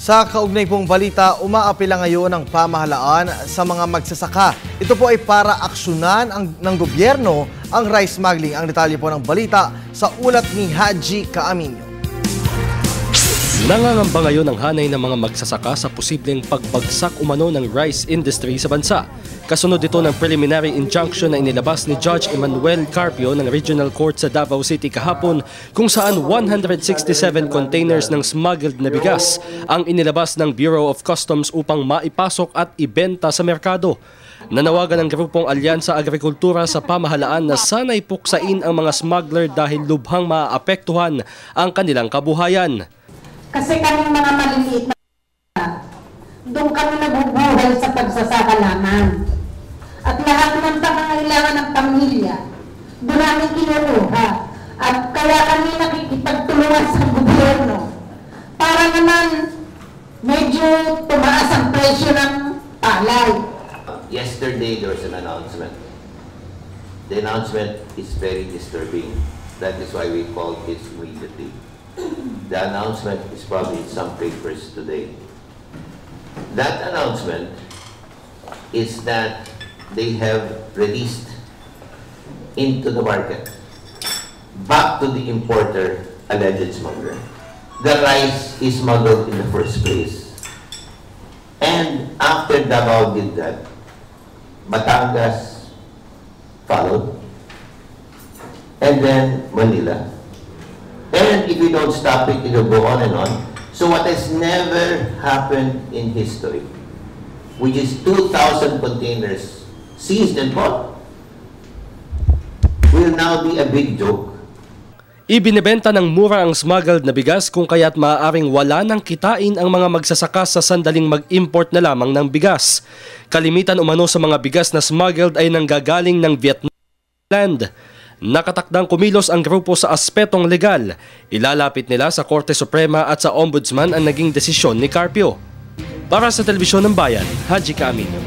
Sa kaugnay pong balita, umaapila ngayon ang pamahalaan sa mga magsasaka. Ito po ay para aksyonan ng gobyerno ang rice smuggling. Ang detalye po ng balita sa ulat ni Haji Kaaminyo. Nangangamba ngayon ang hanay ng mga magsasaka sa posibleng pagbagsak umano ng rice industry sa bansa. Kasunod ito ng preliminary injunction na inilabas ni Judge Emmanuel Carpio ng Regional Court sa Davao City kahapon, kung saan 167 containers ng smuggled na bigas ang inilabas ng Bureau of Customs upang maipasok at ibenta sa merkado. Nanawagan ng grupong Alyansa Agrikultura sa pamahalaan na sana'y puksain ang mga smuggler dahil lubhang maaapektuhan ang kanilang kabuhayan. Kasi kaming mga maliliit na doon kami nabubuhay sa pagsasaka lamang. At lahat ng pangangailangan ng pamilya, doon namin kinukuha. At kaya kami nakikipagtulungan sa gobyerno para naman medyo tumaas ang presyo ng palay. Yesterday there was an announcement. The announcement is very disturbing. That is why we called it immediately. The announcement is probably in some papers today. That announcement is that they have released into the market, back to the importer, alleged smuggler. The rice is smuggled in the first place. And after Davao did that, Batangas followed, and then Manila. And if you don't stop it, it'll go on and on. So what has never happened in history, which is 2,000 containers seized and bought, will now be a big joke. Ibinebenta ng mura ang smuggled na bigas kung kaya't maaaring wala nang kitain ang mga magsasaka sa sandaling mag-import na lamang ng bigas. Kalimitan umano sa mga bigas na smuggled ay nanggagaling ng Vietnam land. Nakatakdang kumilos ang grupo sa aspetong legal. Ilalapit nila sa Korte Suprema at sa Ombudsman ang naging desisyon ni Carpio. Para sa Telebisyon ng Bayan, Haji Kaaminyo.